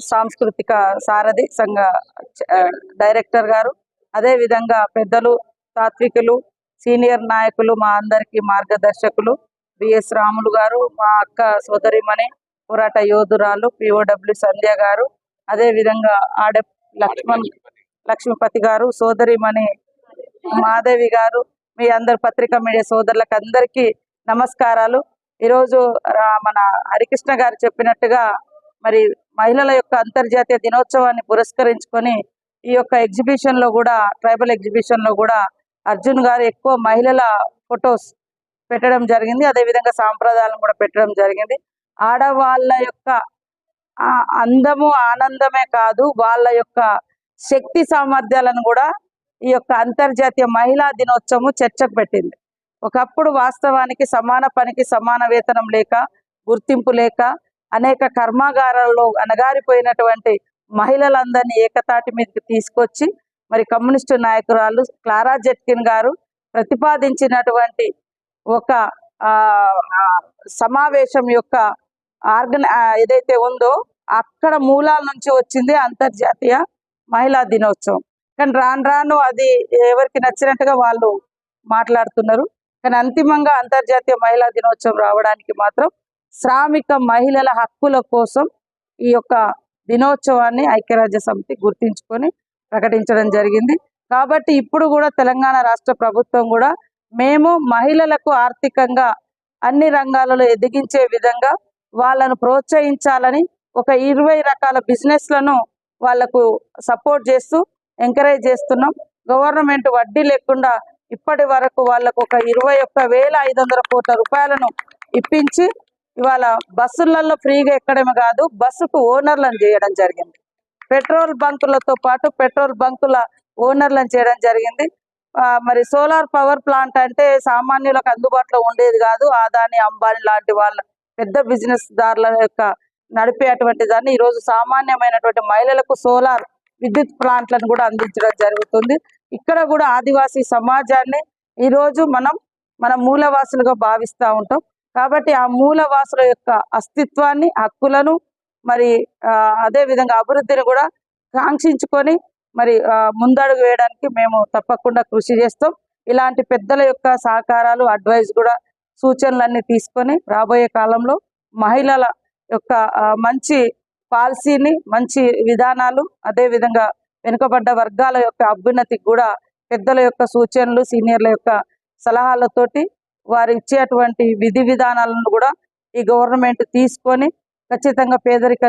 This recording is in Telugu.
సాంస్కృతిక సారథి సంఘ డైరెక్టర్ గారు, అదే విధంగా పెద్దలు, తాత్వికులు, సీనియర్ నాయకులు, మా అందరికీ మార్గదర్శకులు బిఎస్ రాములు గారు, మా అక్క సోదరిమణి పోరాట యోధురాలు పిఓడబ్ల్యూ సంధ్య గారు, అదే విధంగా ఆడ లక్ష్మీపతి గారు, సోదరిమణి మాధవి గారు, మీ అందరు పత్రికా మీడియా సోదరులకు అందరికీ నమస్కారాలు. ఈరోజు మన హరికృష్ణ గారు చెప్పినట్టుగా మరి మహిళల యొక్క అంతర్జాతీయ దినోత్సవాన్ని పురస్కరించుకొని ఈ యొక్క ఎగ్జిబిషన్ లో కూడా, ట్రైబల్ ఎగ్జిబిషన్ లో కూడా అర్జున్ గారు ఎక్కువ మహిళల ఫొటోస్ పెట్టడం జరిగింది. అదే విధంగా సాంప్రదాయాలను కూడా పెట్టడం జరిగింది. ఆడవాళ్ళ యొక్క అందము ఆనందమే కాదు, వాళ్ళ యొక్క శక్తి సామర్థ్యాలను కూడా ఈ యొక్క అంతర్జాతీయ మహిళా దినోత్సవం చర్చకు పెట్టింది. ఒకప్పుడు వాస్తవానికి సమాన పనికి సమాన వేతనం లేక, గుర్తింపు లేక అనేక కర్మాగారాల్లో అణగారిపోయినటువంటి మహిళలందరినీ ఏకతాటి మీదకి తీసుకొచ్చి మరి కమ్యూనిస్టు నాయకురాలు క్లారా జెట్కిన్ గారు ప్రతిపాదించినటువంటి ఒక సమావేశం యొక్క ఏదైతే ఉందో అక్కడ మూలాల నుంచి వచ్చింది అంతర్జాతీయ మహిళా దినోత్సవం. కానీ రాను రాను అది ఎవరికి నచ్చినట్టుగా వాళ్ళు మాట్లాడుతున్నారు. కానీ అంతిమంగా అంతర్జాతీయ మహిళా దినోత్సవం రావడానికి మాత్రం శ్రామిక మహిళల హక్కుల కోసం ఈ యొక్క దినోత్సవాన్ని ఐక్యరాజ్య సమితి గుర్తించుకొని ప్రకటించడం జరిగింది. కాబట్టి ఇప్పుడు కూడా తెలంగాణ రాష్ట్ర ప్రభుత్వం కూడా మేము మహిళలకు ఆర్థికంగా అన్ని రంగాలలో ఎదిగించే విధంగా వాళ్ళను ప్రోత్సహించాలని ఒక 20 రకాల బిజినెస్లను వాళ్లకు సపోర్ట్ చేస్తూ ఎంకరేజ్ చేస్తున్నాం. గవర్నమెంట్ వడ్డీ లేకుండా ఇప్పటి వరకు వాళ్ళకు ఒక 21,500 కోట్ల రూపాయలను ఇప్పించి ఇవాళ బస్సులలో ఫ్రీగా ఎక్కడమే కాదు, బస్సుకు ఓనర్లను చేయడం జరిగింది. పెట్రోల్ బంకులతో పాటు పెట్రోల్ బంకుల ఓనర్లను చేయడం జరిగింది. మరి సోలార్ పవర్ ప్లాంట్ అంటే సామాన్యులకు అందుబాటులో ఉండేది కాదు. అదాని, అంబానీ లాంటి వాళ్ళ పెద్ద బిజినెస్ దారుల యొక్క నడిపేటువంటి దాన్ని ఈరోజు సామాన్యమైనటువంటి మహిళలకు సోలార్ విద్యుత్ ప్లాంట్లను కూడా అందించడం జరుగుతుంది. ఇక్కడ కూడా ఆదివాసీ సమాజాన్ని ఈరోజు మన మూలవాసులుగా భావిస్తూ ఉంటాం. కాబట్టి ఆ మూలవాసుల యొక్క అస్తిత్వాన్ని, హక్కులను మరి అదే విధంగా అభివృద్ధిని కూడా కాంక్షించుకొని మరి ముందడుగు వేయడానికి మేము తప్పకుండా కృషి చేస్తాం. ఇలాంటి పెద్దల యొక్క సహకారాలు, అడ్వైస్ కూడా, సూచనలన్నీ తీసుకొని రాబోయే కాలంలో మహిళల యొక్క మంచి పాలసీని, మంచి విధానాలు, అదే విధంగా వెనుకబడ్డ వర్గాల యొక్క అభ్యున్నతికి కూడా పెద్దల యొక్క సూచనలు, సీనియర్ల యొక్క సలహాలతోటి వారు ఇచ్చేటువంటి విధి విధానాలను కూడా ఈ గవర్నమెంట్ తీసుకొని ఖచ్చితంగా పేదరిక